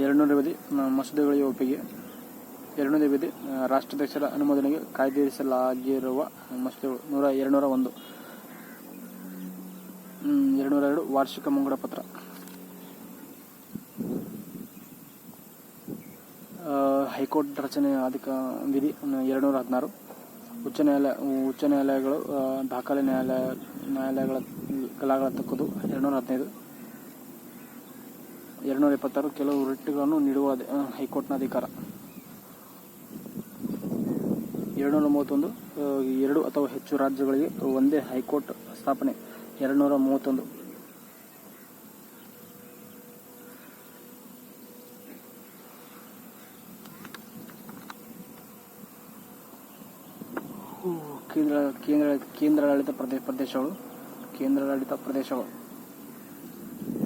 ಎರಡನೇ ವಿಧಿ ಮಸೂದೆಗಳಿಗೆ ಒಪ್ಪಿಗೆ. ಎರಡನೇ ವಿಧಿ ರಾಷ್ಟ್ರಾಧ್ಯಕ್ಷರ ಅನುಮೋದನೆಗೆ ಕಾಯ್ದಿರಿಸಲಾಗಿರುವ ಮಸೂದೆಗಳು 201. 202 ವಾರ್ಷಿಕ ಮುಂಗಡ ಪತ್ರ. ಹೈಕೋರ್ಟ್ ರಚನೆ ವಿಧಿ 216. ಉಚ್ಚ ನ್ಯಾಯಾಲಯಗಳು ದಾಖಲೆ ನ್ಯಾಯಾಲಯಗಳ ಗಲಾಗಳ ತಕ್ಕದು 215. 226 ಕೆಲವು ರಿಟ್ಗಳನ್ನು ನೀಡುವ ಹೈಕೋರ್ಟ್ನ ಅಧಿಕಾರ. 231 2 ಅಥವಾ ಹೆಚ್ಚು ರಾಜ್ಯಗಳಿಗೆ ಒಂದೇ ಹೈಕೋರ್ಟ್ ಸ್ಥಾಪನೆ 231. ಕೇಂದ್ರಾಡಳಿತ ಪ್ರದೇಶಗಳು.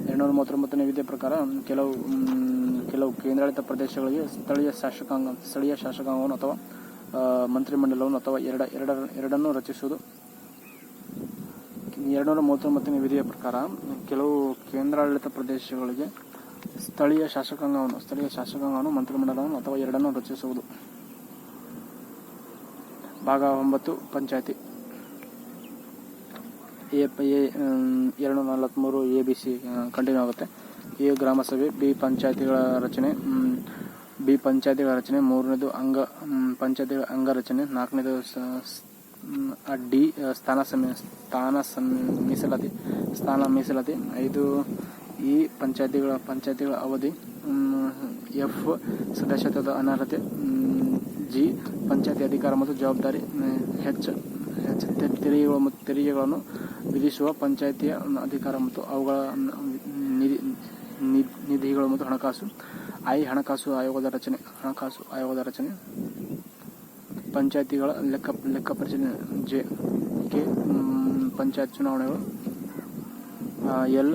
239ನೇ ವಿಧಿಯ ಪ್ರಕಾರ ಕೆಲವು ಕೇಂದ್ರಾಡಳಿತ ಪ್ರದೇಶಗಳಿಗೆ ಸ್ಥಳೀಯ ಶಾಸಕಾಂಗವನ್ನು ಅಥವಾ ಮಂತ್ರಿಮಂಡಲವನ್ನು ಅಥವಾ ಎರಡನ್ನೂ ರಚಿಸುವುದು. 239ನೇ ವಿಧಿಯ ಪ್ರಕಾರ ಕೆಲವು ಕೇಂದ್ರಾಡಳಿತ ಪ್ರದೇಶಗಳಿಗೆ ಸ್ಥಳೀಯ ಶಾಸಕಾಂಗವನ್ನು ಮಂತ್ರಿಮಂಡಲವನ್ನು ಅಥವಾ ಎರಡನ್ನೂ ರಚಿಸುವುದು. ಭಾಗ 9 ಪಂಚಾಯತಿ. 243 ABC ಕಂಟಿನ್ಯೂ ಆಗುತ್ತೆ. ಎ ಗ್ರಾಮಸಭೆ. ಬಿ ಪಂಚಾಯತಿಗಳ ರಚನೆ. ಮೂರನೇದು ಪಂಚಾಯತಿಗಳ ಅಂಗರಚನೆ. ನಾಲ್ಕನೇದು ಡಿ ಸ್ಥಾನ ಮೀಸಲಾತಿ. 5 ಇ ಪಂಚಾಯತಿಗಳ ಅವಧಿ. ಎಫ್ ಸದಸ್ಯತ್ವದ ಅನರ್ಹತೆ. ಜಿ ಪಂಚಾಯತಿ ಅಧಿಕಾರ ಮತ್ತು ಜವಾಬ್ದಾರಿ. ಹೆಚ್ ತೆರಿಗೆಗಳನ್ನು ವಿಧಿಸುವ ಪಂಚಾಯತಿಯ ಅಧಿಕಾರ ಮತ್ತು ಅವುಗಳ ನಿಧಿಗಳು ಮತ್ತು ಹಣಕಾಸು. ಐ ಹಣಕಾಸು ಆಯೋಗದ ರಚನೆ. ಪಂಚಾಯತಿಗಳ ಲೆಕ್ಕ ಪರಿಶೀಲನೆ. ಜೆ ಕೆ ಪಂಚಾಯತ್ ಚುನಾವಣೆಗಳು. ಎಲ್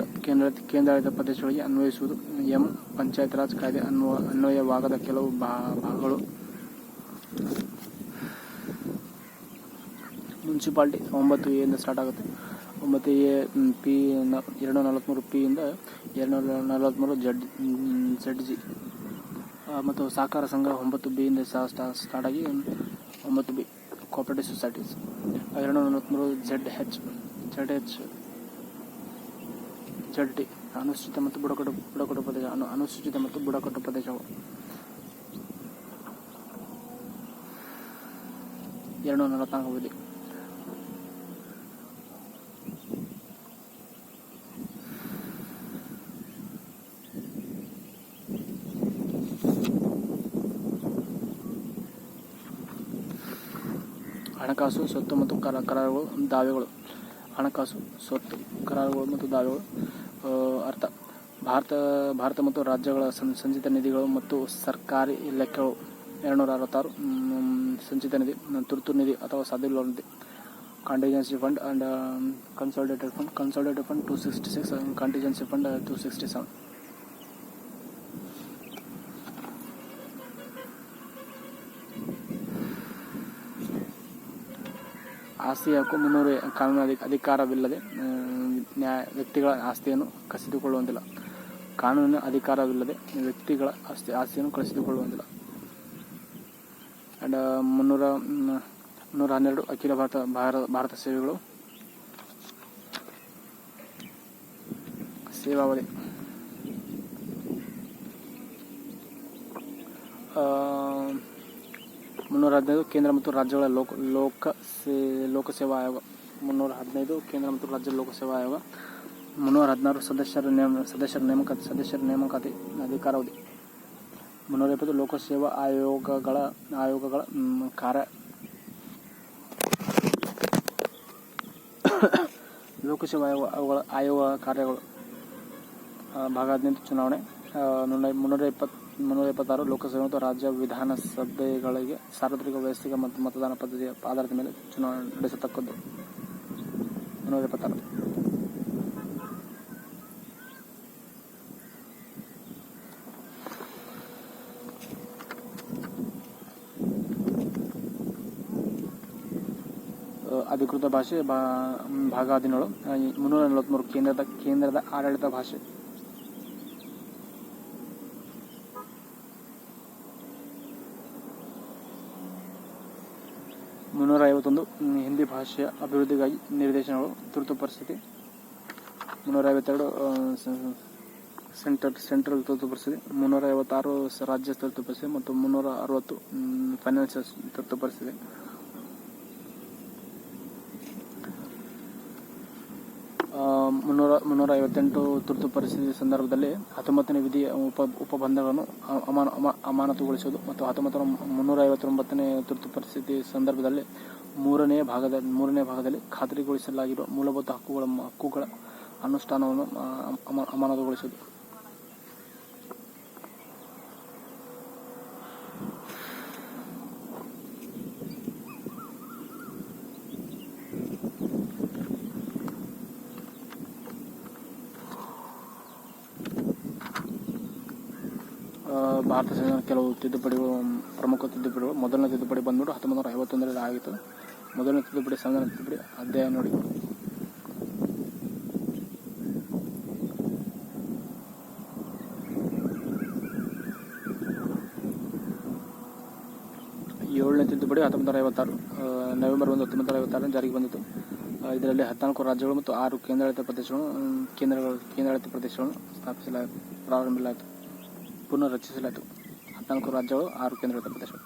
ಕೇಂದ್ರಾಡಳಿತ ಪ್ರದೇಶಗಳಿಗೆ ಅನ್ವಯಿಸುವುದು. ಎಂ ಪಂಚಾಯತ್ ರಾಜ್ ಕಾಯ್ದೆ ಅನ್ವಯವಾಗದ ಕೆಲವು ಭಾಗಗಳು. ಮುನ್ಸಿಪಾಲಿಟಿ 9A ಇಂದ ಸ್ಟಾರ್ಟ್ ಆಗುತ್ತೆ. 9A ಪಿ 243 ಪಿ ಇಂದ 243 ZG ಮತ್ತು ಸಹಕಾರ ಸಂಘ 9B ಇಂದ ಸ್ಟಾರ್ಟ್ ಆಗಿ 9B ಕೋಆಪರೇಟಿವ್ ಸೊಸೈಟೀಸ್. 243 ZD ಅನುಸೂಚಿತ ಮತ್ತು ಬುಡಕಟ್ಟು ಪ್ರದೇಶಗಳು. 244 ವಿಧಿ. ಹಣಕಾಸು, ಸ್ವತ್ತು ಮತ್ತು ಕರಾರುಗಳು, ದಾವೆಗಳು. ಹಣಕಾಸು, ಸ್ವತ್ತು, ಕರಾರುಗಳು ಮತ್ತು ದಾವೆಗಳು. ಅರ್ಥ: ಭಾರತ ಮತ್ತು ರಾಜ್ಯಗಳ ಸಂಚಿತ ನಿಧಿಗಳು ಮತ್ತು ಸರ್ಕಾರಿ ಲೆಕ್ಕಗಳು. 266 ಸಂಚಿತ ನಿಧಿ, ತುರ್ತು ನಿಧಿ ಅಥವಾ ಸಾಧ್ಯವಿರುವ ನಿಧಿ. Contingency fund and consolidated fund. 266, contingency fund 267. ಆಸ್ತಿ ಹಕ್ಕು 300 ಕಾನೂನು ಅಧಿಕಾರವಿಲ್ಲದೆ ವ್ಯಕ್ತಿಗಳ ಆಸ್ತಿಯನ್ನು ಕಸಿದುಕೊಳ್ಳುವಂತಿಲ್ಲ. ಕಾನೂನಿನ ಅಧಿಕಾರವಿಲ್ಲದೆ ವ್ಯಕ್ತಿಗಳ ಆಸ್ತಿಯನ್ನು ಕಸಿದುಕೊಳ್ಳುವಂತಿಲ್ಲ. ಅಂಡ್ 312 ಅಖಿಲ ಭಾರತ ಸೇವೆಗಳು. ಸೇವಾವಧಿ. 315 ಕೇಂದ್ರ ಮತ್ತು ರಾಜ್ಯಗಳ ಲೋಕಸೇವಾ ಆಯೋಗ. 315 ಕೇಂದ್ರ ಮತ್ತು ರಾಜ್ಯ ಲೋಕಸೇವಾ ಆಯೋಗ. 316 ಸದಸ್ಯರ ನೇಮಕಾತಿ ಅಧಿಕಾರಾವಧಿ. 320 ಲೋಕಸೇವಾ ಆಯೋಗಗಳ ಕಾರ್ಯ. ಲೋಕಸೇವಾ ಆಯೋಗ ಕಾರ್ಯಗಳು. ಭಾಗ 18 ಚುನಾವಣೆ. 326 ಲೋಕಸಭೆ ಮತ್ತು ರಾಜ್ಯ ವಿಧಾನಸಭೆಗಳಿಗೆ ಸಾರ್ವತ್ರಿಕ ವೈಯಕ್ತಿಕ ಮತದಾನ ಪದ್ಧತಿಯ ಆಧಾರದ ಮೇಲೆ ಚುನಾವಣೆ ನಡೆಸತಕ್ಕದ್ದು. 326 ಅಧಿಕೃತ ಭಾಷೆ. ಭಾಗ 17 343 ಕೇಂದ್ರದ ಆಡಳಿತ ಭಾಷೆ. 351 ಹಿಂದಿ ಭಾಷೆಯ ಅಭಿವೃದ್ಧಿಗಾಗಿ ನಿರ್ದೇಶನಗಳು ತುರ್ತು ಪರಿಸ್ಥಿತಿ. 352 ಸೆಂಟ್ರಲ್ ತುರ್ತು ಪರಿಸ್ಥಿತಿ. 356 ರಾಜ್ಯ ತುರ್ತು ಪರಿಸ್ಥಿತಿ ಮತ್ತು 360 ಫೈನಾನ್ಷಿಯಲ್ ತುರ್ತು ಪರಿಸ್ಥಿತಿ. 358 ತುರ್ತು ಪರಿಸ್ಥಿತಿ ಸಂದರ್ಭದಲ್ಲಿ 19ನೇ ವಿಧಿಯ ಉಪಬಂಧಗಳನ್ನು ಅಮಾನತುಗೊಳಿಸುವುದು ಮತ್ತು 359ನೇ ತುರ್ತು ಪರಿಸ್ಥಿತಿ ಸಂದರ್ಭದಲ್ಲಿ ಮೂರನೇ ಭಾಗದಲ್ಲಿ ಖಾತ್ರಿಗೊಳಿಸಲಾಗಿರುವ ಮೂಲಭೂತ ಹಕ್ಕುಗಳ ಅನುಷ್ಠಾನವನ್ನು ಅಮಾನತುಗೊಳಿಸುವುದು. ಭಾರತ ಸಂವಿಧಾನ ಕೆಲವು ತಿದ್ದುಪಡಿಗಳು, ಪ್ರಮುಖ ತಿದ್ದುಪಡಿಗಳು. ಮೊದಲನೇ ತಿದ್ದುಪಡಿ ಬಂದ್ಬಿಟ್ಟು 1951ರಲ್ಲಿ ಆಗಿತ್ತು. ಮೊದಲನೇ ತಿದ್ದುಪಡಿ ಸಂವಿಧಾನ ತಿದ್ದುಪಡಿ ಅಧ್ಯಾಯ ನೋಡಿ. ಏಳನೇ ತಿದ್ದುಪಡಿ 1956 ನವೆಂಬರ್ 1, 1956 ಜಾರಿಗೆ ಬಂದಿತ್ತು. ಇದರಲ್ಲಿ 14 ರಾಜ್ಯಗಳು ಮತ್ತು 6 ಕೇಂದ್ರಾಡಳಿತ ಪ್ರದೇಶಗಳನ್ನು ಪ್ರಾರಂಭಿಸಲಾಯಿತು, ಪುನರ್ ರಚಿಸಲಾಯಿತು. 14 ರಾಜ್ಯಗಳು, 6 ಕೇಂದ್ರಾಡಳಿತ ಪ್ರದೇಶಗಳು.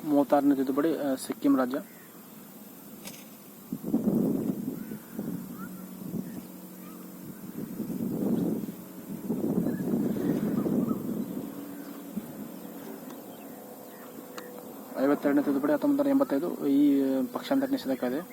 ಮೂವತ್ತಾರನೇ ತಿದ್ದುಪಡಿ ಸಿಕ್ಕಿಂ ರಾಜ್ಯ. ಐವತ್ತೆರಡನೇ ತಿದ್ದುಪಡಿ 1985 ಈ ಪಕ್ಷಾಂತರ ನಿಷೇಧ ಕಾಯ್ದೆ.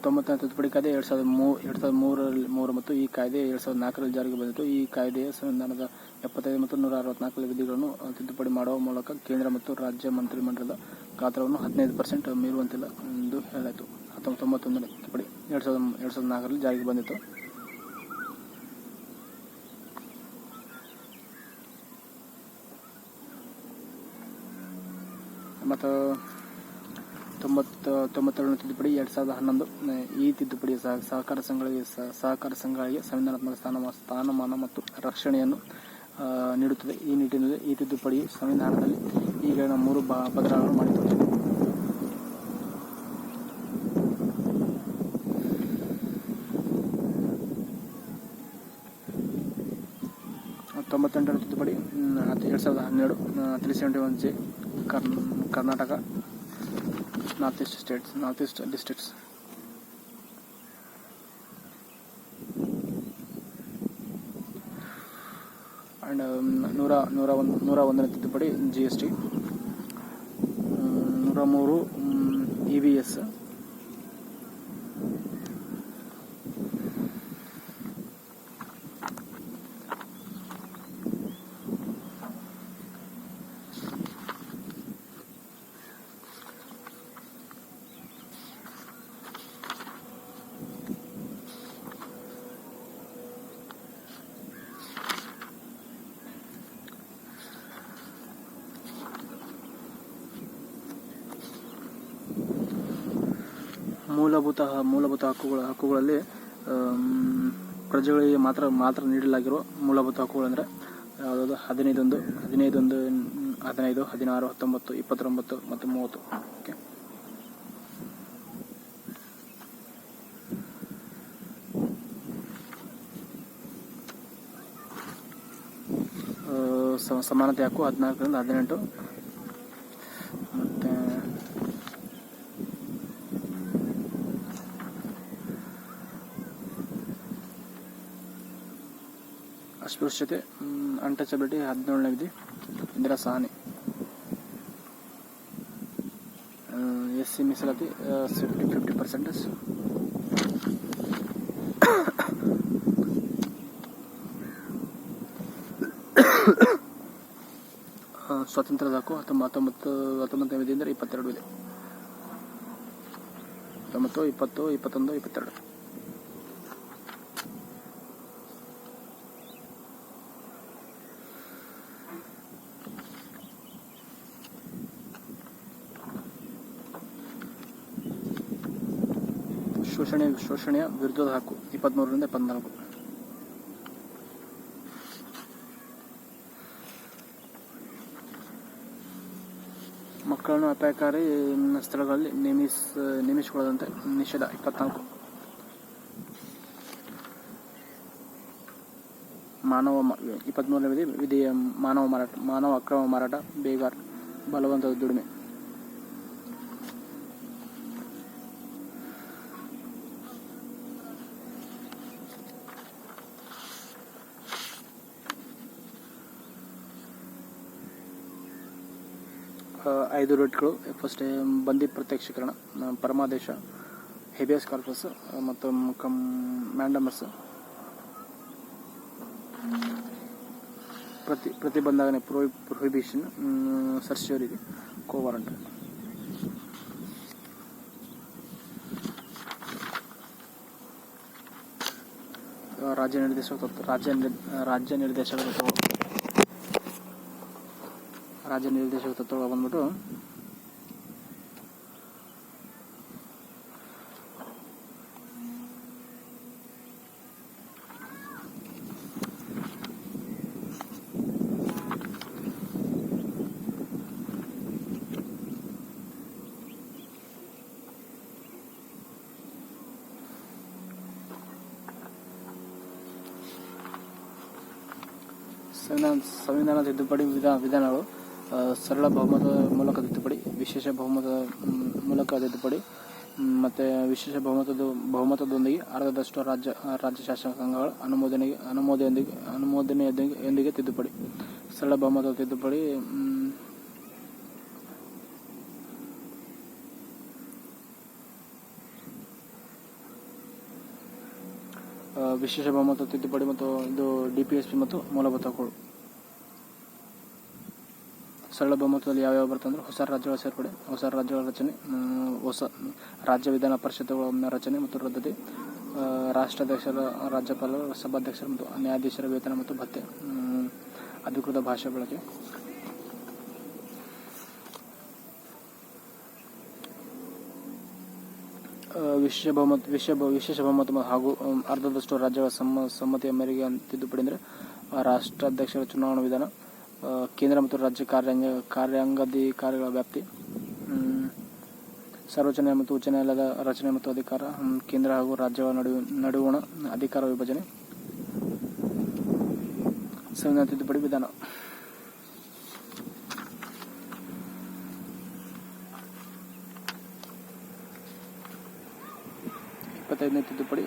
ತೊಂಬತ್ತನೇ ತಿದ್ದುಪಡಿ ಕಾಯ್ದೆ 2003 ಮತ್ತು ಈ ಕಾಯ್ದೆ 2004ರಲ್ಲಿ ಜಾರಿಗೆ ಬಂದಿತ್ತು. ಈ ಕಾಯ್ದೆಯ ಸಂವಿಧಾನದ 75 ಮತ್ತು 164 ವಿಧಿಗಳನ್ನು ತಿದ್ದುಪಡಿ ಮಾಡುವ ಮೂಲಕ ಕೇಂದ್ರ ಮತ್ತು ರಾಜ್ಯ ಮಂತ್ರಿಮಂಡಲದ ಗಾತ್ರವನ್ನು 15% ಮೀರುವಂತಿಲ್ಲ ಎಂದು ಹೇಳಲಾಯಿತು. 91ನೇ ತಿದ್ದುಪಡಿ 2004ರಲ್ಲಿ ಜಾರಿಗೆ ಬಂದಿತ್ತು. ಮತ್ತು 92ನೇ ತಿದ್ದುಪಡಿ 2011 ಈ ತಿದ್ದುಪಡಿ ಸಹಕಾರ ಸಂಘಗಳಿಗೆ ಸಂವಿಧಾನಾತ್ಮಕ ಸ್ಥಾನಮಾನ ಮತ್ತು ರಕ್ಷಣೆಯನ್ನು ನೀಡುತ್ತದೆ. ಈ ನಿಟ್ಟಿನಲ್ಲಿ ಈ ತಿದ್ದುಪಡಿಯು ಸಂವಿಧಾನದಲ್ಲಿ ಈಗಿನ 3 ಬದಲಾವಣೆಗಳನ್ನು ಮಾಡಿತು. ತೊಂಬತ್ತೆಂಟನೇ ತಿದ್ದುಪಡಿ 2012 371J Karnataka north east districts. And 101ನೇ ತಿದ್ದುಪಡಿ GST. 103 EBS. ಮೂಲಭೂತ ಹಕ್ಕುಗಳಲ್ಲಿ ಪ್ರಜೆಗಳಿಗೆ ಮಾತ್ರ ನೀಡಲಾಗಿರುವ ಮೂಲಭೂತ ಹಕ್ಕುಗಳೆಂದರೆ ಯಾವುದಾದ್ರು 15, 16, 19, 29 ಮತ್ತು 30. ಓಕೆ. ಸಮಾನತೆ ಹಕ್ಕು 14ರಿಂದ 18. ಮತ್ತು ಅಸ್ಪೃಶ್ಯತೆ ಅನ್ಟಚಬಿಲಿಟಿ 17ನೇ ವಿಧಿ ಇಂದಿರಾ ಸಹಾನಿ. SC ಮೀಸಲಾತಿ 50%. ಸ್ವಾತಂತ್ರ್ಯದ ಹಕ್ಕು 19ನೇ ವಿಧಿಯಿಂದ 22 ಇದೆ. 19, 20, 21, 22. ಶೋಷಣೆಯ ವಿರುದ್ಧದ ಹಕ್ಕು 23ರಿಂದ 24. ಮಕ್ಕಳನ್ನು ಅಪಾಯಕಾರಿ ಸ್ಥಳಗಳಲ್ಲಿ ನೇಮಿಸಿಕೊಳ್ಳದಂತೆ ನಿಷೇಧ 24. ಮಾನವ 23ನೇ ವಿಧಿ ಮಾನವ ಅಕ್ರಮ ಮಾರಾಟ, ಬೇಗಾರ್, ಬಲವಂತದ ದುಡಿಮೆ. ಐದು ರೇಟ್ಗಳು. ಫಸ್ಟ್ ಬಂದಿ ಪ್ರತ್ಯಕ್ಷೀಕರಣ, ಪರಮಾದೇಶ, ಹೇಬಿಯಸ್ ಕಾರ್ಪಸ್ ಮತ್ತು ಮ್ಯಾಂಡಮಸ್. ಪ್ರತಿಬಂಧನೆ ಪ್ರೊಹಿಬಿಷನ್, ಸರ್ಶ್ಯೂರಿ, ಕೋವಾರಂಟ್. ರಾಜ್ಯ ನಿರ್ದೇಶಕ ತತ್ವಗಳು ಬಂದ್ಬಿಟ್ಟು ಸಂವಿಧಾನ ತಿದ್ದುಪಡಿ ವಿಧಾನಗಳು. ಸರಳ ಬಹುಮತದ ಮೂಲಕ ತಿದ್ದುಪಡಿ, ವಿಶೇಷ ಬಹುಮತದ ಮೂಲಕ ತಿದ್ದುಪಡಿ, ಮತ್ತು ವಿಶೇಷ ಬಹುಮತದೊಂದಿಗೆ ಅರ್ಧದಷ್ಟು ರಾಜ್ಯ ಶಾಸಕಾಂಗಗಳ ಅನುಮೋದನೆಯೊಂದಿಗೆ ತಿದ್ದುಪಡಿ. ಸರಳ ಬಹುಮತದ ತಿದ್ದುಪಡಿ ವಿಶೇಷ ಬಹುಮತ ತಿದ್ದುಪಡಿ ಮತ್ತು ಇದು DPSP ಮತ್ತು ಮೂಲಭೂತ ಹಕ್ಕುಗಳು. ಸರಳ ಬಹುಮತದಲ್ಲಿ ಯಾವ್ಯಾವ ಬರ್ತಂದ್ರೆ ಹೊಸ ರಾಜ್ಯಗಳ ಸೇರ್ಪಡೆ, ಹೊಸ ರಾಜ್ಯಗಳ ರಚನೆ, ಹೊಸ ರಾಜ್ಯ ವಿಧಾನ ಪರಿಷತ್ತುಗಳ ರಚನೆ ಮತ್ತು ರದ್ದತಿ, ರಾಷ್ಟ್ರಾಧ್ಯಕ್ಷರ, ರಾಜ್ಯಪಾಲರು, ಸಭಾಧ್ಯಕ್ಷರು ಮತ್ತು ನ್ಯಾಯಾಧೀಶರ ವೇತನ ಮತ್ತು ಭತ್ಯೆ, ಅಧಿಕೃತ ಭಾಷೆ ಬಳಕೆ. ವಿಶೇಷ ಬಹುಮತ ಹಾಗೂ ಅರ್ಧದಷ್ಟು ರಾಜ್ಯಗಳ ಸಮ್ಮತಿಯ ಮೇರೆಗೆ ತಿದ್ದುಪಡಿ ಅಂದರೆ ರಾಷ್ಟ್ರಾಧ್ಯಕ್ಷರ ಚುನಾವಣಾ ವಿಧಾನ, ಕೇಂದ್ರ ಮತ್ತು ರಾಜ್ಯ ಕಾರ್ಯಾಂಗಾಧಿಕಾರಿಗಳ ವ್ಯಾಪ್ತಿ, ಸರ್ವೋಚ್ಚ ಮತ್ತು ಉಚ್ಚ ನ್ಯಾಯಾಲಯದ ರಚನೆ ಮತ್ತು ಅಧಿಕಾರ, ಕೇಂದ್ರ ಹಾಗೂ ರಾಜ್ಯಗಳ ನಡುವಣ ಅಧಿಕಾರ ವಿಭಜನೆ. ಸಂವಿಧಾನ ತಿದ್ದುಪಡಿ ವಿಧಾನ. ನೇ ತಿದ್ದುಪಡಿ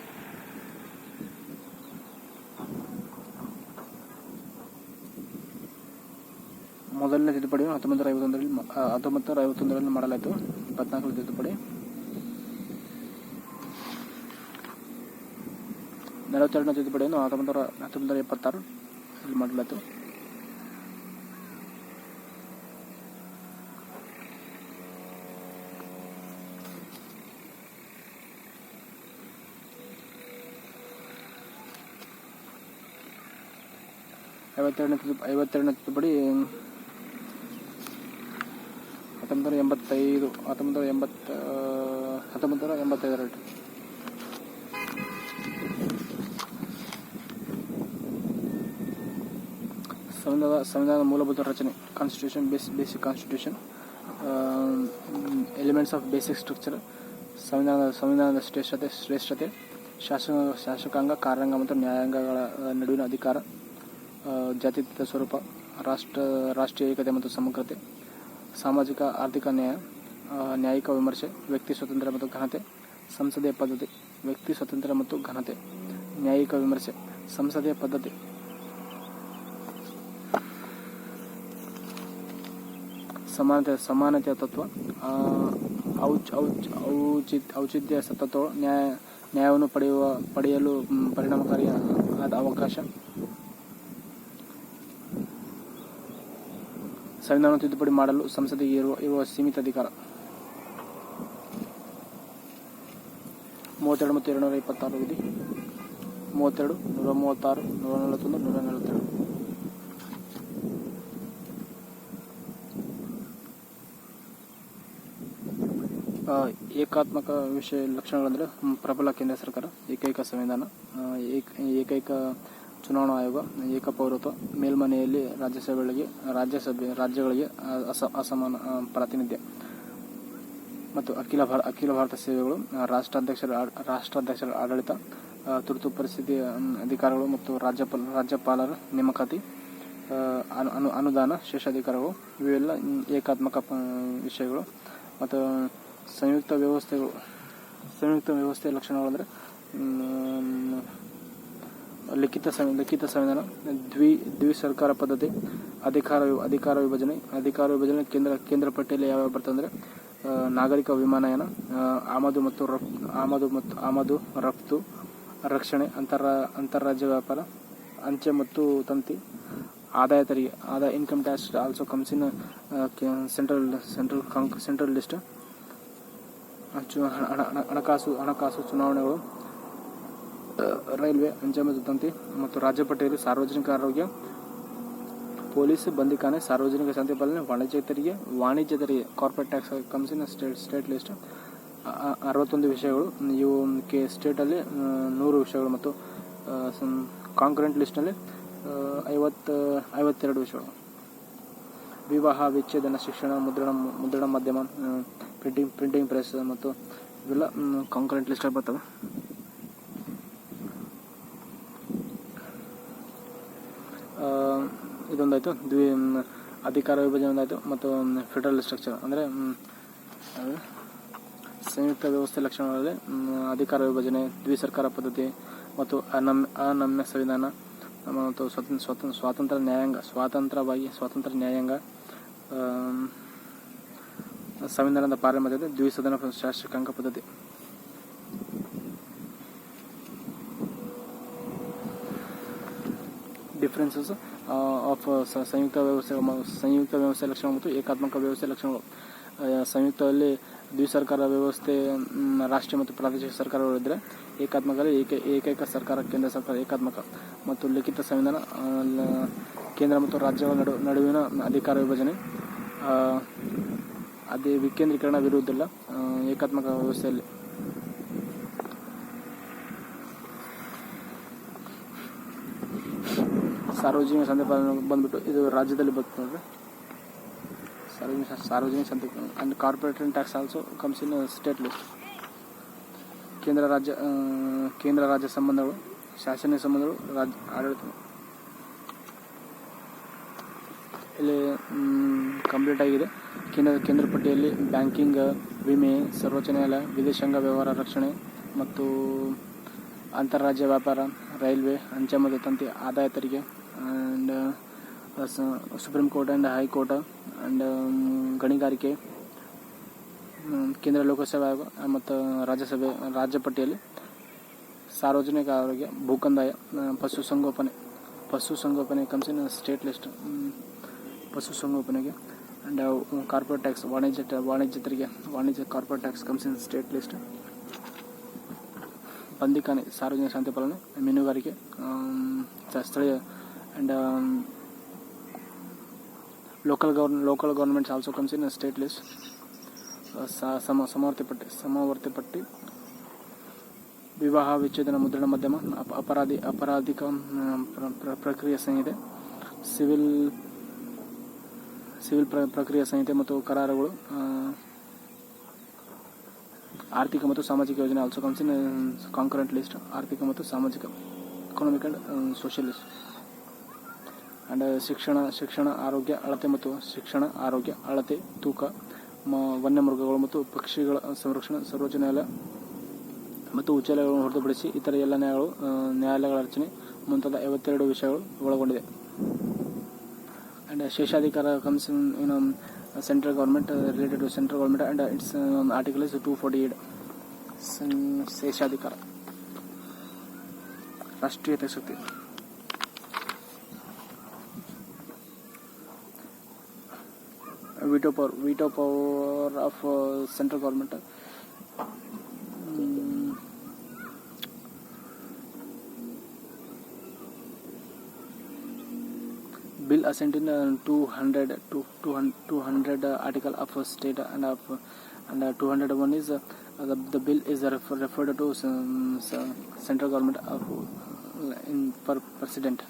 ಮೊದಲನೇ ತಿದ್ದುಪಡಿ 1951ರಲ್ಲಿ ಮಾಡಲಾಯಿತು. 24ನೇ ತಿದ್ದುಪಡಿ. 42ನೇ ತಿದ್ದುಪಡಿಯನ್ನು 1976 ಮಾಡಲಾಯಿತು. ಐವತ್ತೆರಡನೇ ತಿದ್ದುಪಡಿ 1985. ಸಂವಿಧಾನದ ಮೂಲಭೂತ ರಚನೆ. Constitution, basic constitution, elements of basic structure. ಸಂವಿಧಾನದ ಶ್ರೇಷ್ಠತೆ, ಶಾಸಕಾಂಗ, ಕಾರ್ಯಾಂಗ ಮತ್ತು ನ್ಯಾಯಾಂಗಗಳ ನಡುವಿನ ಅಧಿಕಾರ, ಜಾತ್ಯತೀತ ಸ್ವರೂಪ, ರಾಷ್ಟ್ರೀಯ ಏಕತೆ ಮತ್ತು ಸಮಗ್ರತೆ, ಸಾಮಾಜಿಕ ಆರ್ಥಿಕ ನ್ಯಾಯ, ನ್ಯಾಯಿಕ ವಿಮರ್ಶೆ, ವ್ಯಕ್ತಿ ಸ್ವಾತಂತ್ರ್ಯ ಮತ್ತು ಘನತೆ, ಸಂಸದೀಯ ಪದ್ಧತಿ, ವ್ಯಕ್ತಿ ಸ್ವಾತಂತ್ರ್ಯ ಮತ್ತು ಘನತೆ, ನ್ಯಾಯಿಕ ವಿಮರ್ಶೆ, ಸಂಸದೀಯ ಪದ್ಧತಿ, ಸಮಾನತೆಯ ತತ್ವ, ಔಚಿತ್ಯ ತತ್ವಗಳು, ನ್ಯಾಯವನ್ನು ಪಡೆಯಲು ಪರಿಣಾಮಕಾರಿಯಾದ ಅವಕಾಶ, ಸಂವಿಧಾನ ತಿದ್ದುಪಡಿ ಮಾಡಲು ಸಂಸತ್ತಿಗೆ ಇರುವ ಸೀಮಿತ ಅಧಿಕಾರ. 32 ಮತ್ತು 226 ವಿಧಿ. 32, 136, 141, 142. ಏಕಾತ್ಮಕ ವಿಷಯ ಲಕ್ಷಣಗಳೆಂದರೆ ಪ್ರಬಲ ಕೇಂದ್ರ ಸರ್ಕಾರ, ಏಕೈಕ ಸಂವಿಧಾನ, ಏಕೈಕ ಚುನಾವಣಾ ಆಯೋಗ, ಏಕಪೌರತ್ವ, ಮೇಲ್ಮನೆಯಲ್ಲಿ ರಾಜ್ಯಗಳಿಗೆ ಅಸಮಾನ ಪ್ರಾತಿನಿಧ್ಯ ಮತ್ತು ಅಖಿಲ ಭಾರತ ಸೇವೆಗಳು, ರಾಷ್ಟ್ರಾಧ್ಯಕ್ಷರ ಆಡಳಿತ, ತುರ್ತು ಪರಿಸ್ಥಿತಿಯ ಅಧಿಕಾರಗಳು ಮತ್ತು ರಾಜ್ಯಪಾಲರ ನೇಮಕಾತಿ, ಅನುದಾನ, ಶೇಷಾಧಿಕಾರಗಳು ಇವೆಲ್ಲ ಏಕಾತ್ಮಕ ವಿಷಯಗಳು. ಮತ್ತು ಸಂಯುಕ್ತ ವ್ಯವಸ್ಥೆಯ ಲಕ್ಷಣಗಳೆಂದರೆ ಲಿಖಿತ ಸಂವಿಧಾನ, ದ್ವಿ ಸರ್ಕಾರ ಪದ್ಧತಿ, ಅಧಿಕಾರ ವಿಭಜನೆ. ಕೇಂದ್ರ ಪಟ್ಟಿಯಲ್ಲಿ ಯಾವ್ಯಾವ ಬರ್ತದೆ ಅಂದರೆ ನಾಗರಿಕ ವಿಮಾನಯಾನ, ಆಮದು ರಫ್ತು, ರಕ್ಷಣೆ, ಅಂತಾರಾಜ್ಯ ವ್ಯಾಪಾರ, ಅಂಚೆ ಮತ್ತು ತಂತಿ, ಆದಾಯ ತೆರಿಗೆ, ಇನ್ಕಮ್ ಟ್ಯಾಕ್ಸ್ ಆಲ್ಸೋ ಕಮ್ಸ್ ಇನ್ ಸೆಂಟ್ರಲ್ ಲಿಸ್ಟ್. ಹಣಕಾಸು ಚುನಾವಣೆಗಳು, ರೈಲ್ವೆ, ಅಂಚೆ ಮತ್ತು ತಂತಿ ಮತ್ತು ರಾಜ್ಯ ಪಟ್ಟಿಯಲ್ಲಿ ಸಾರ್ವಜನಿಕ ಆರೋಗ್ಯ, ಪೊಲೀಸ್, ಬಂದಿಖಾನೆ, ಸಾರ್ವಜನಿಕ ಶಾಂತಿ ಪಾಲನೆ, ವಾಣಿಜ್ಯ ತೆರಿಗೆ, corporate tax comes in state list. 61 ವಿಷಯಗಳು ಇವು ಸ್ಟೇಟಲ್ಲಿ 100 ವಿಷಯಗಳು ಮತ್ತು ಕಾಂಕರೆಂಟ್ ಲಿಸ್ಟ್ನಲ್ಲಿ 52 ವಿಷಯಗಳು. ವಿವಾಹ, ವಿಚ್ಛೇದನ, ಶಿಕ್ಷಣ, ಮುದ್ರಣ ಮಾಧ್ಯಮ, ಪ್ರಿಂಟಿಂಗ್ ಪ್ರೆಸ್ ಮತ್ತು ಇವೆಲ್ಲ ಕಾಂಕರೆಂಟ್ ಲಿಸ್ಟಲ್ಲಿ ಬರ್ತವೆ. ಇದೊಂದಾಯಿತು, ಅಧಿಕಾರ ವಿಭಜನೆ ಒಂದಾಯಿತು. ಮತ್ತು ಫೆಡರಲ್ ಸ್ಟ್ರಕ್ಚರ್ ಅಂದರೆ ಸಂಯುಕ್ತ ವ್ಯವಸ್ಥೆ ಲಕ್ಷಣಗಳಲ್ಲಿ ಅಧಿಕಾರ ವಿಭಜನೆ, ದ್ವಿಸರ್ಕಾರ ಪದ್ಧತಿ ಮತ್ತು ಅನಮ್ಯ ಸಂವಿಧಾನ ಮತ್ತು ಸ್ವಾತಂತ್ರ್ಯ ನ್ಯಾಯಾಂಗ, ಸಂವಿಧಾನದ ಪಾರ್ಲಿಮೆಂಟ್, ದ್ವಿಸದನ ಶಾಸಕಾಂಗ ಪದ್ಧತಿ. ಡಿಫರೆನ್ಸಸ್ ಆಫ್ ಸಂಯುಕ್ತ ವ್ಯವಸ್ಥೆ ಲಕ್ಷಣ ಮತ್ತು ಏಕಾತ್ಮಕ ವ್ಯವಸ್ಥೆ ಲಕ್ಷಣಗಳು. ಸಂಯುಕ್ತದಲ್ಲಿ ದ್ವಿಸರ್ಕಾರ ವ್ಯವಸ್ಥೆ, ರಾಷ್ಟ್ರೀಯ ಮತ್ತು ಪ್ರಾದೇಶಿಕ ಸರ್ಕಾರಗಳಿದ್ದರೆ, ಏಕಾತ್ಮಕದಲ್ಲಿ ಏಕೈಕ ಸರ್ಕಾರ, ಕೇಂದ್ರ ಸರ್ಕಾರ ಏಕಾತ್ಮಕ ಮತ್ತು ಲಿಖಿತ ಸಂವಿಧಾನ, ಕೇಂದ್ರ ಮತ್ತು ರಾಜ್ಯಗಳ ನಡುವಿನ ಅಧಿಕಾರ ವಿಭಜನೆ, ಅದೇ ವಿಕೇಂದ್ರೀಕರಣವಿರುವುದಿಲ್ಲ ಏಕಾತ್ಮಕ ವ್ಯವಸ್ಥೆಯಲ್ಲಿ. ಸಾರ್ವಜನಿಕ ಸಂಸ್ಥೆ ಬಂದ್ಬಿಟ್ಟು ಇದು ರಾಜ್ಯದಲ್ಲಿ ಬರ್ತದೆ ನೋಡ್ರಿ. ಸಾರ್ವಜನಿಕ ಸಂಸ್ಥೆ and corporate tax also comes in state list. ಕೇಂದ್ರ ರಾಜ್ಯ ಸಂಬಂಧಗಳು, ಶಾಸನ ಸಂಬಂಧಗಳು, ಆಡಳಿತ. ಇಲ್ಲಿ ಕಂಪ್ಲೀಟ್ ಆಗಿದೆ. ಕೇಂದ್ರ ಪಟ್ಟಿಯಲ್ಲಿ ಬ್ಯಾಂಕಿಂಗ್, ವಿಮೆ, ಸರ್ವೋಚ್ಚ ನ್ಯಾಯಾಲಯ, ವಿದೇಶಾಂಗ ವ್ಯವಹಾರ, ರಕ್ಷಣೆ ಮತ್ತು ಅಂತಾರಾಜ್ಯ ವ್ಯಾಪಾರ, ರೈಲ್ವೆ, ಅಂಚೆ ಮತ್ತು ತಂತಿ, ಆದಾಯ ತೆರಿಗೆ and supreme court and high court and ಗಣಿಗಾರಿಕೆ, ಕೇಂದ್ರ ಲೋಕಸೇವಾ ಆಯೋಗ ಮತ್ತು ರಾಜ್ಯಸಭೆ. ರಾಜ್ಯ ಪಟ್ಟಿಯಲ್ಲಿ ಸಾರ್ವಜನಿಕ ಆರೋಗ್ಯ, ಭೂಕಂದಾಯ, ಪಶುಸಂಗೋಪನೆ ಕಮ್ಸ್ ಇನ್ ಸ್ಟೇಟ್ ಲಿಸ್ಟ್. ಪಶುಸಂಗೋಪನೆಗೆ ಆ್ಯಂಡ್ ಕಾರ್ಪೊರೇಟ್ ಟ್ಯಾಕ್ಸ್, ವಾಣಿಜ್ಯ ತೆರಿಗೆ, corporate tax comes in state list. ಬಂದಿಖಾನೆ, ಸಾರ್ವಜನಿಕ ಶಾಂತಿ ಪಾಲನೆ, ಮೀನುಗಾರಿಕೆ, ಸ್ಥಳೀಯ and local governments also comes in state list. ಸಮವರ್ತಿ ಪಟ್ಟಿ, ವಿವಾಹ, ವಿಚ್ಛೇದನ, ಮುದ್ರಣ ಮಾಧ್ಯಮ, ಅಪರಾಧಿಕ ಪ್ರಕ್ರಿಯೆ ಸಂಹಿತೆ, ಸಿವಿಲ್ ಪ್ರಕ್ರಿಯೆ ಸಂಹಿತೆ ಮತ್ತು ಕರಾರುಗಳು, ಆರ್ಥಿಕ ಮತ್ತು ಸಾಮಾಜಿಕ ಯೋಜನೆ ಆಲ್ಸೋ ಕಮ್ಸ್ ಇನ್ ಕಾಂಕರೆಂಟ್ ಲಿಸ್ಟ್. ಆರ್ಥಿಕ ಮತ್ತು ಸಾಮಾಜಿಕ, economic and social list. And ಶಿಕ್ಷಣ, ಆರೋಗ್ಯ, ಅಳತೆ ಮತ್ತು ಅಳತೆ, ತೂಕ, ವನ್ಯಮೃಗಗಳು ಮತ್ತು ಪಕ್ಷಿಗಳ ಸಂರಕ್ಷಣೆ, ಸರ್ವೋಚ್ಚ ನ್ಯಾಯಾಲಯ ಮತ್ತು ಉಚ್ಚ ನ್ಯಾಯಾಲಯಗಳನ್ನು ಹೊರತುಪಡಿಸಿ ಇತರ ಎಲ್ಲ ನ್ಯಾಯಾಲಯಗಳ ರಚನೆ ಮುಂತಾದ 52 ವಿಷಯಗಳು ಒಳಗೊಂಡಿದೆ. and Sheshadikara comes in central government related to central government, and its article is 248. Sheshadikara ರಾಷ್ಟ್ರೀಯತೆ Shakti. Veto power of central government. Bill assent in 200 article of state and 201 is the bill is referred to central government in per president.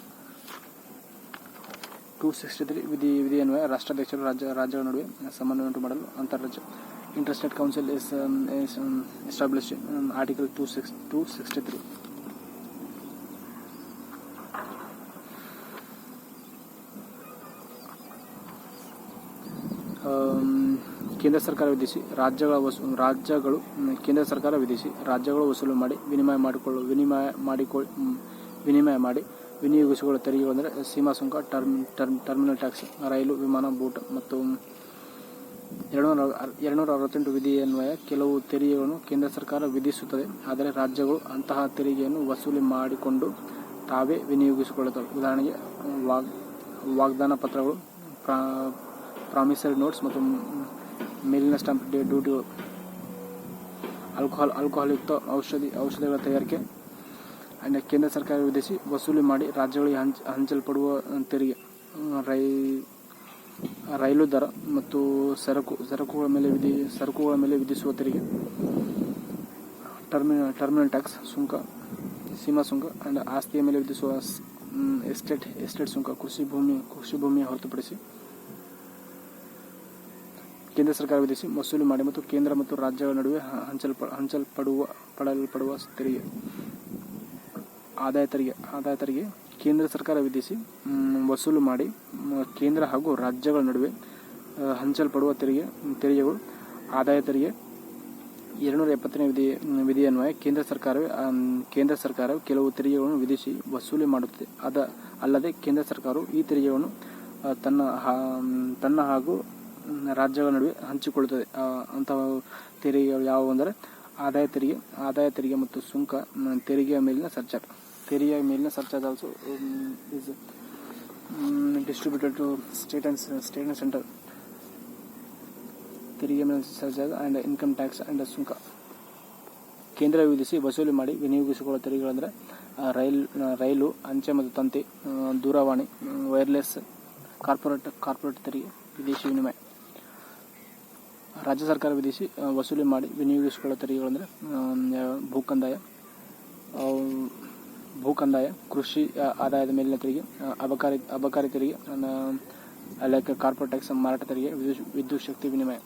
263 ವಿಧಿ ಅನ್ವಯ ರಾಷ್ಟ್ರಾಧ್ಯಕ್ಷರು ರಾಜ್ಯಗಳ ನಡುವೆ ಸಮನ್ವಯ ಉಂಟು ಮಾಡಲು ಅಂತಾರಾಜ್ಯ interstate council is established article 263. ಕೇಂದ್ರ ಸರ್ಕಾರ ವಿಧಿಸಿ ರಾಜ್ಯಗಳು ಕೇಂದ್ರ ಸರ್ಕಾರ ವಿಧಿಸಿ ರಾಜ್ಯಗಳು ವಸೂಲು ಮಾಡಿ ವಿನಿಮಯ ಮಾಡಿ ವಿನಿಯೋಗಿಸಿಕೊಳ್ಳುವ ತೆರಿಗೆಗಳು ಅಂದರೆ ಸೀಮಾ ಸುಂಕ, ಟರ್ಮಿನಲ್ ಟ್ಯಾಕ್ಸ್, ರೈಲು, ವಿಮಾನ, ಬೋಟ್ ಮತ್ತು 268 ವಿಧಿ ಅನ್ವಯ ಕೆಲವು ತೆರಿಗೆಗಳನ್ನು ಕೇಂದ್ರ ಸರ್ಕಾರ ವಿಧಿಸುತ್ತದೆ. ಆದರೆ ರಾಜ್ಯಗಳು ಅಂತಹ ತೆರಿಗೆಯನ್ನು ವಸೂಲಿ ಮಾಡಿಕೊಂಡು ತಾವೇ ವಿನಿಯೋಗಿಸಿಕೊಳ್ಳುತ್ತವೆ. ಉದಾಹರಣೆಗೆ ವಾಗ್ದಾನ ಪತ್ರಗಳು, ಪ್ರಾಮಿಸರಿ ನೋಟ್ಸ್ ಮತ್ತು ಮೇಲಿನ ಸ್ಟಾಂಪ್ ಡ್ಯೂಟಿಗಳು. ಆಲ್ಕೋಹಾಲ್ಯುಕ್ತ ಔಷಧಿಗಳ ತಯಾರಿಕೆ ಅಂಡ್ ಕೇಂದ್ರ ಸರ್ಕಾರ ವಿಧಿಸಿ ವಸೂಲಿ ಮಾಡಿ ರಾಜ್ಯಗಳಿಗೆ ಹಂಚಲ್ಪಡುವ ತೆರಿಗೆ. ರೈಲು ದರ ಮತ್ತು ಸರಕುಗಳ ಮೇಲೆ ವಿಧಿಸುವ ತೆರಿಗೆ. ಟರ್ಮಿನಲ್ ಟ್ಯಾಕ್ಸ್ ಸುಂಕ, ಸೀಮಾ ಸುಂಕ ಅಂಡ್ ಆಸ್ತಿಯ ಮೇಲೆ ವಿಧಿಸುವ ಎಸ್ಟೇಟ್ ಸುಂಕ. ಕೃಷಿ ಭೂಮಿಯ ಹೊರತುಪಡಿಸಿ ಕೇಂದ್ರ ಸರ್ಕಾರ ವಿಧಿಸಿ ವಸೂಲಿ ಮಾಡಿ ಮತ್ತು ಕೇಂದ್ರ ಮತ್ತು ರಾಜ್ಯಗಳ ನಡುವೆ ಹಂಚಲ್ಪಡುವ ತೆರಿಗೆ. ಆದಾಯ ತೆರಿಗೆ ಕೇಂದ್ರ ಸರ್ಕಾರ ವಿಧಿಸಿ ವಸೂಲು ಮಾಡಿ ಕೇಂದ್ರ ಹಾಗೂ ರಾಜ್ಯಗಳ ನಡುವೆ ಹಂಚಲ್ಪಡುವ ತೆರಿಗೆಗಳು. ಆದಾಯ ತೆರಿಗೆ 270ನೇ ವಿಧಿ ಅನ್ವಯ ಕೇಂದ್ರ ಸರ್ಕಾರವು ಕೆಲವು ತೆರಿಗೆಗಳನ್ನು ವಿಧಿಸಿ ವಸೂಲಿ ಮಾಡುತ್ತದೆ. ಅಲ್ಲದೆ ಕೇಂದ್ರ ಸರ್ಕಾರವು ಈ ತೆರಿಗೆಗಳನ್ನು ತನ್ನ ಹಾಗೂ ರಾಜ್ಯಗಳ ನಡುವೆ ಹಂಚಿಕೊಳ್ಳುತ್ತದೆ. ಅಂತಹ ತೆರಿಗೆಗಳು ಯಾವುವು ಅಂದರೆ ಆದಾಯ ತೆರಿಗೆ ಮತ್ತು ಸುಂಕ. ತೆರಿಗೆಯ ಮೇಲಿನ surcharge also is distributed to state and center. ತೆರಿಗೆ ಮೇಲಿನ surcharge and income tax and ಸುಂಕ. ಕೇಂದ್ರ ವಿಧಿಸಿ ವಸೂಲಿ ಮಾಡಿ ವಿನಿಯೋಗಿಸಿಕೊಳ್ಳುವ ತೆರಿಗೆಗಳೆಂದರೆ ರೈಲು, ಅಂಚೆ ಮತ್ತು ತಂತಿ, ದೂರವಾಣಿ, ವೈರ್ಲೆಸ್, ಕಾರ್ಪೊರೇಟ್ ತೆರಿಗೆ, ವಿದೇಶಿ ವಿನಿಮಯ. ರಾಜ್ಯ ಸರ್ಕಾರ ವಿಧಿಸಿ ವಸೂಲಿ ಮಾಡಿ ವಿನಿಯೋಗಿಸಿಕೊಳ್ಳುವ ತೆರಿಗೆಗಳೆಂದರೆ ಭೂಕಂದಾಯ, ಕೃಷಿ ಆದಾಯದ ಮೇಲಿನ ತೆರಿಗೆ, ಅಬಕಾರಿ ತೆರಿಗೆ, ಲೈಕ್ ಕಾರ್ಪೊರೇಟ್ ಟ್ಯಾಕ್ಸ್, ಮಾರಾಟ ತೆರಿಗೆ, ವಿದ್ಯುತ್ ಶಕ್ತಿ ವಿನಿಮಯ.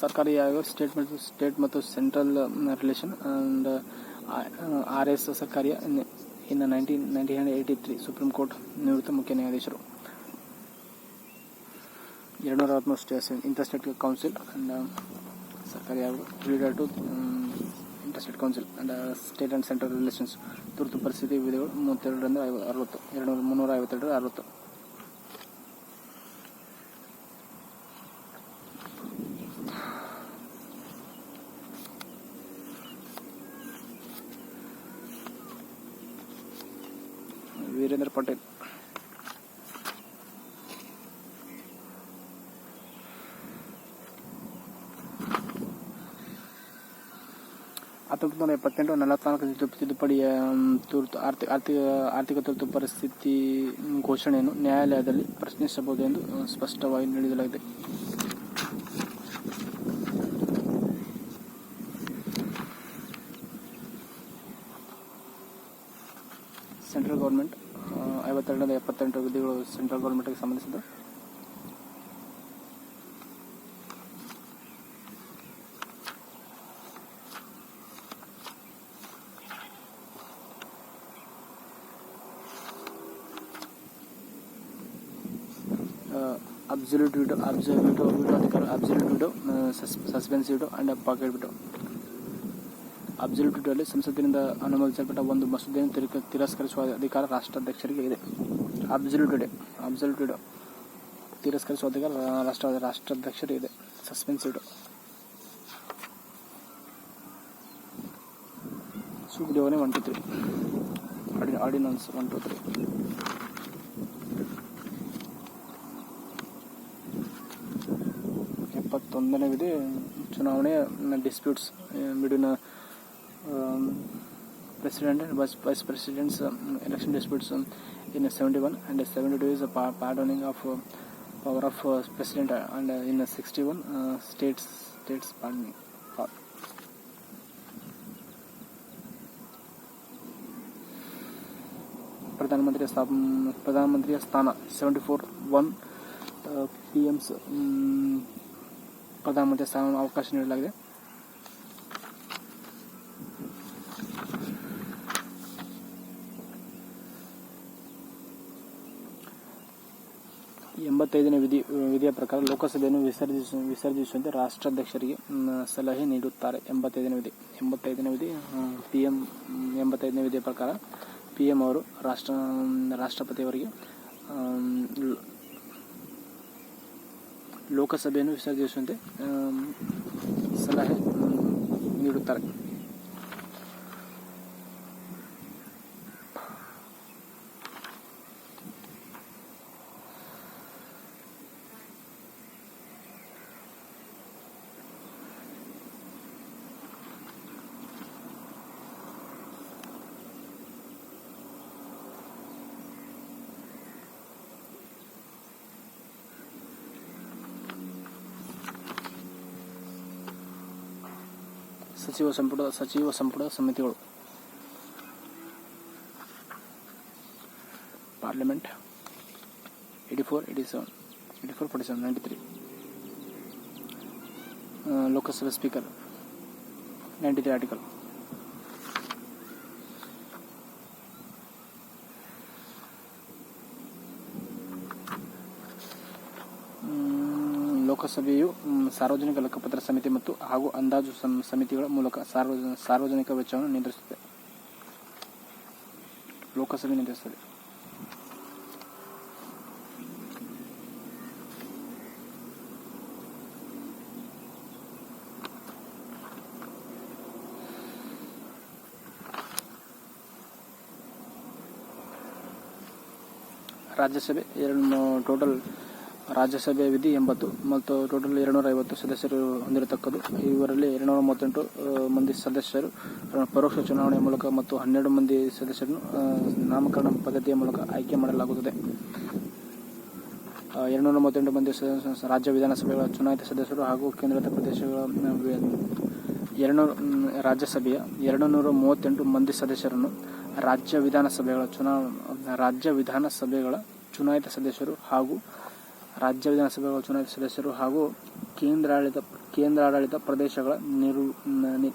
ಸರ್ಕಾರಿ ಆಯೋಗ ಸ್ಟೇಟ್ ಮತ್ತು central relation and RS Sarkaria in 1983 supreme court ನಿವೃತ್ತ ಮುಖ್ಯ ನ್ಯಾಯಾಧೀಶರು. 263 ಇಂಟರ್ಸ್ಟೇಟ್ ಕೌನ್ಸಿಲ್ ಅಂಡ್ ಸರ್ಕಾರಿ ಆಯೋಗ leader to interstate council and state and central relations. ತುರ್ತು ಪರಿಸ್ಥಿತಿ ವಿಧಿಗಳು 352 ವೀರೇಂದ್ರ ಪಟೇಲ್. ಹತ್ತೊಂಬತ್ತು 44 ತಿದ್ದುಪಡಿಯ ಆರ್ಥಿಕ ತುರ್ತು ಪರಿಸ್ಥಿತಿ ಘೋಷಣೆಯನ್ನು ನ್ಯಾಯಾಲಯದಲ್ಲಿ ಪ್ರಶ್ನಿಸಬಹುದು ಎಂದು ಸ್ಪಷ್ಟವಾಗಿ ನೀಡಲಾಗಿದೆ. ಸೆಂಟ್ರಲ್ ಗೌರ್ಮೆಂಟ್ 52ರಿಂದ 78 ವಿಧಿಗಳು ಸೆಂಟ್ರಲ್ ಗೌರ್ಮೆಂಟ್ಗೆ ಸಂಬಂಧಿಸಿದ. ಅಬ್ಸಲ್ಯೂಟ್ ವಿಡೋ ಅಧಿಕಾರ, absolute veto, suspensive veto and pocket veto. Absolute ವಿಡೋಲ್ಲಿ ಸಂಸತ್ತಿನಿಂದ ಅನುಮೋದಿಸಲ್ಪಟ್ಟ ಒಂದು ಮಸೂದೆಯನ್ನು ತಿರಸ್ಕರಿಸುವ ಅಧಿಕಾರ ರಾಷ್ಟ್ರಾಧ್ಯಕ್ಷರಿಗೆ ಇದೆ. ಅಬ್ಸಲ್ಯೂಟ್ ವಿಡೋ ತಿರಸ್ಕರಿಸುವ ಅಧಿಕಾರ ರಾಷ್ಟ್ರಾಧ್ಯಕ್ಷರಿಗೆ ಇದೆ. ಸಸ್ಪೆನ್ಸಿವ್ ವಿಡೋ ಸುಗ್ರೀವಾಜ್ಞೆ 1 to 3, ಆರ್ಡಿನನ್ಸ್ 1 to 3. ಎಪ್ಪತ್ತೊಂದನೇ ವಿಧಿ ಚುನಾವಣೆಯ disputes between president and vice presidents, election disputes in 71 and 72 is a pardoning of power of president, and in 61 states pardoning. ಪ್ರಧಾನಮಂತ್ರಿಯ ಸ್ಥಾನ 74 PMs ಪ್ರಧಾನಮಂತ್ರಿ ಸ್ಥಾನ ಅವಕಾಶ ನೀಡಲಾಗಿದೆ. ಎಂಬತ್ತೈದನೇ ವಿಧಿಯ ಪ್ರಕಾರ ಲೋಕಸಭೆಯನ್ನು ವಿಸರ್ಜಿಸುವಂತೆ ರಾಷ್ಟ್ರಾಧ್ಯಕ್ಷರಿಗೆ ಸಲಹೆ ನೀಡುತ್ತಾರೆ. ಎಂಬತ್ತೈದನೇ ವಿಧಿ PM 85ನೇ ವಿಧಿಯ ಪ್ರಕಾರ PM ಅವರು ರಾಷ್ಟ್ರಪತಿಯವರಿಗೆ ಲೋಕಸಭೆಯನ್ನು ವಿಸರ್ಜಿಸುವಂತೆ ಸಲಹೆ ನೀಡುತ್ತಾರೆ. ಸಚಿವ ಸಂಪುಟ ಸಮಿತಿಗಳು. ಪಾರ್ಲಿಮೆಂಟ್ 84, 47, 93. ಲೋಕಸಭೆ ಸ್ಪೀಕರ್ 93 ಆರ್ಟಿಕಲ್. ಲೋಕಸಭೆಯು ಸಾರ್ವಜನಿಕ ಲೆಕ್ಕಪತ್ರ ಸಮಿತಿ ಹಾಗೂ ಅಂದಾಜು ಸಮಿತಿಗಳ ಮೂಲಕ ಸಾರ್ವಜನಿಕ ವೆಚ್ಚವನ್ನು ನಿಯಂತ್ರಿಸುತ್ತದೆ. ಲೋಕಸಭೆ ನಿಯಂತ್ರಿಸುತ್ತದೆ. ರಾಜ್ಯಸಭೆ ಟೋಟಲ್ ರಾಜ್ಯಸಭೆಯ ವಿಧಿ 80 ಮತ್ತು ಟೋಟಲ್ 250 ಸದಸ್ಯರು ಹೊಂದಿರತಕ್ಕದ್ದು. ಇವರಲ್ಲಿ 238 ಮಂದಿ ಸದಸ್ಯರು ಪರೋಕ್ಷ ಚುನಾವಣೆಯ ಮೂಲಕ ಮತ್ತು 12 ಮಂದಿ ಸದಸ್ಯರನ್ನು ನಾಮಕರಣ ಪದ್ಧತಿಯ ಮೂಲಕ ಆಯ್ಕೆ ಮಾಡಲಾಗುತ್ತದೆ. 238 ಮಂದಿ ರಾಜ್ಯ ವಿಧಾನಸಭೆಗಳ ಚುನಾಯಿತ ಸದಸ್ಯರು ಹಾಗೂ ಕೇಂದ್ರಾಡಳಿತ ಪ್ರದೇಶಗಳ ರಾಜ್ಯಸಭೆಯ 238 ಮಂದಿ ಸದಸ್ಯರನ್ನು ರಾಜ್ಯ ವಿಧಾನಸಭೆಗಳ ಚುನಾಯಿತ ಸದಸ್ಯರು ಹಾಗೂ ಕೇಂದ್ರಾಡಳಿತ ಪ್ರದೇಶಗಳ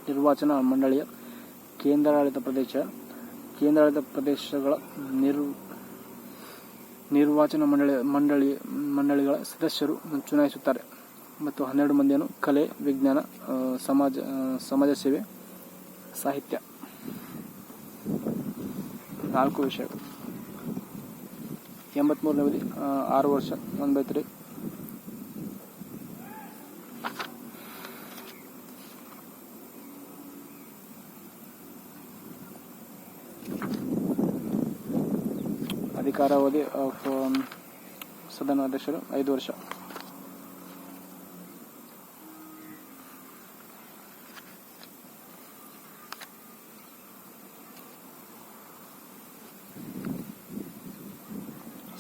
ನಿರ್ವಾಚನ ಮಂಡಳಿಯ ಕೇಂದ್ರಾಡಳಿತ ಪ್ರದೇಶಗಳ ನಿರ್ವಾಚನ ಮಂಡಳಿಗಳ ಸದಸ್ಯರು ಚುನಾಯಿಸುತ್ತಾರೆ. ಮತ್ತು 12 ಮಂದಿಯನ್ನು ಕಲೆ, ವಿಜ್ಞಾನ, ಸಮಾಜ ಸೇವೆ, ಸಾಹಿತ್ಯ 4 ವಿಷಯಗಳು. 83ನೇ ವಿಧಿ 6 ವರ್ಷ 1/3. ಅಧಿಕಾರಾವಧಿ ಆಫ್ ಸದನ ಅಧ್ಯಕ್ಷರು 5 ವರ್ಷ.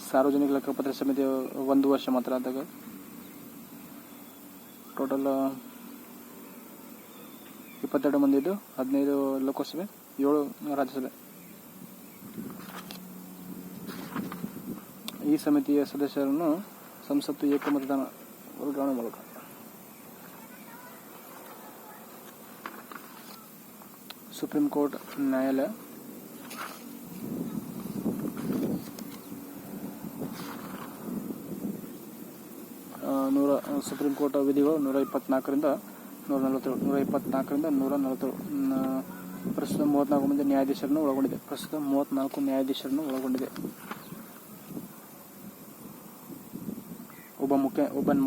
ಸಾರ್ವಜನಿಕ ಲೆಕ್ಕಪತ್ರ ಸಮಿತಿ 1 ವರ್ಷ ಮಾತ್ರ ಆದಾಗ ಟೋಟಲ್ 22 ಮಂದಿ ಇದ್ದು 15 ಲೋಕಸಭೆ 7 ರಾಜ್ಯಸಭೆ. ಈ ಸಮಿತಿಯ ಸದಸ್ಯರನ್ನು ಸಂಸತ್ತು ಏಕಮತದಾನ ವರ್ಗಾವಣೆ ಮೂಲಕ. ಸುಪ್ರೀಂ ಕೋರ್ಟ್ ನ್ಯಾಯಾಲಯ ಸುಪ್ರೀಂ ಕೋರ್ಟ್ ವಿಧಿಗಳು 124ರಿಂದ 147 ಪ್ರಸ್ತುತ 34 ಮಂದಿ ನ್ಯಾಯಾಧೀಶರನ್ನು ಒಳಗೊಂಡಿದೆ. ಒಬ್ಬ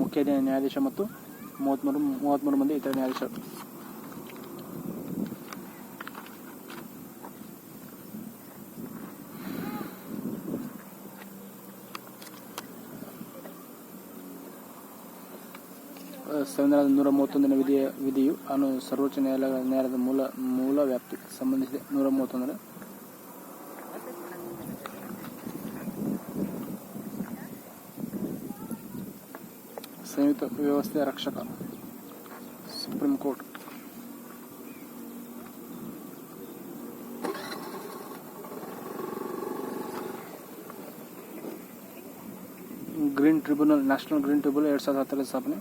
ಮುಖ್ಯ ನ್ಯಾಯಾಧೀಶ ಮತ್ತು 33 ಮಂದಿ ಇತರ ನ್ಯಾಯಾಧೀಶರು. ಸಂವಿಧಾನದ 131ನೇ ವಿಧಿಯು ಸರ್ವೋಚ್ಚ ನ್ಯಾಯಾಲಯದ ಮೂಲ ವ್ಯಾಪ್ತಿಗೆ ಸಂಬಂಧಿಸಿದೆ. 131 ಸಂಯುಕ್ತ ವ್ಯವಸ್ಥೆಯ ರಕ್ಷಕ supreme court. Green tribunal, national green tribunal 2010 ಸ್ಥಾಪನೆ.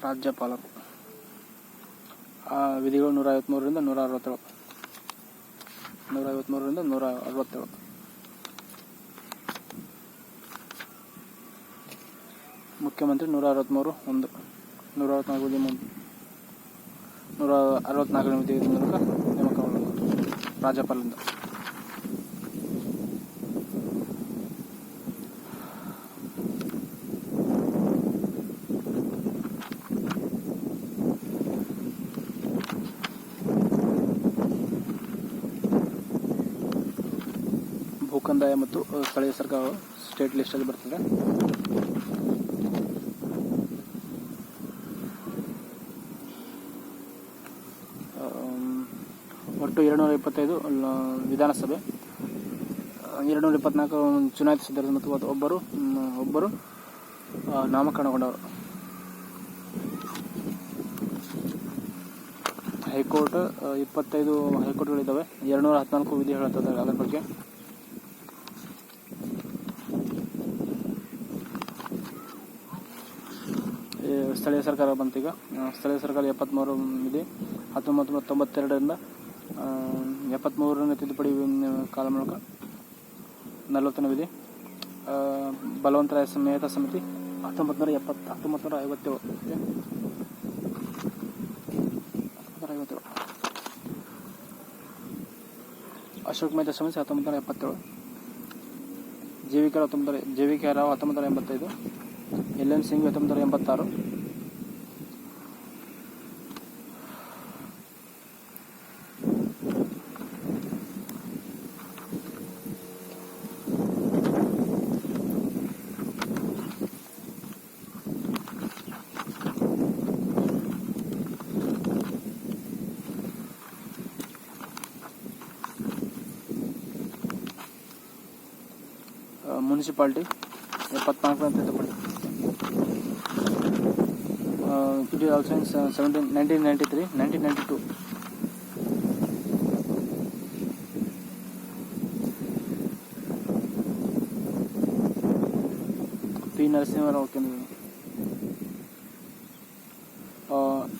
ರಾಜ್ಯಪಾಲರು. ವಿಧಿಗಳು 153ರಿಂದ 167. ಮುಖ್ಯಮಂತ್ರಿ 164 ವಿಧಿ ಮೂಲಕ ನೇಮಕಗೊಳ್ಳುವುದು ರಾಜ್ಯಪಾಲರಿಂದ. ಕಂದಾಯ ಮತ್ತು ಸ್ಥಳೀಯ ಸರ್ಕಾರಗಳು ಸ್ಟೇಟ್ ಲಿಸ್ಟಲ್ಲಿ ಬರ್ತದೆ. ಒಟ್ಟು 225 ವಿಧಾನಸಭೆ, 224 ಚುನಾಯಿತ ಸದಸ್ಯರು ಮತ್ತು ಒಬ್ಬರು ನಾಮಕರಣಗೊಂಡವರು. ಹೈಕೋರ್ಟ್ 25 ಹೈಕೋರ್ಟ್ಗಳಿದ್ದಾವೆ. 214 ವಿಧಿ ಹೇಳ್ತದೆ ಅದರ ಬಗ್ಗೆ. ಸ್ಥಳೀಯ ಸರ್ಕಾರ ಬಂತೀಗ. ಸ್ಥಳೀಯ ಸರ್ಕಾರ 73 ವಿಧಿ 1992ರಿಂದ 73ನೇ ತಿದ್ದುಪಡಿ ಕಾಲಮೂಲಕ 40ನೇ ವಿಧಿ. ಬಲವಂತರಾಯ ಮೇಹತ ಸಮಿತಿ 1957. ಅಶೋಕ್ ಮೆಹ್ತಾ ಸಮಿತಿ 1977. J V K. Rao 1985. L N. Singh 1986. Municipality 74ನೇ ತಿದ್ದುಪಡಿ. It is also in 1993, 1992. P. Narasimha Rao ಕೇಂದ್ರ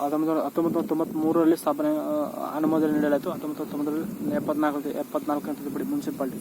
1993ರಲ್ಲಿ ಸ್ಥಾಪನೆ ಅನುಮೋದನೆ ನೀಡಲಾಯಿತು. 1994ನೇ ತಿದ್ದುಪಡಿ ಮುನ್ಸಿಪಾಲಿಟಿ.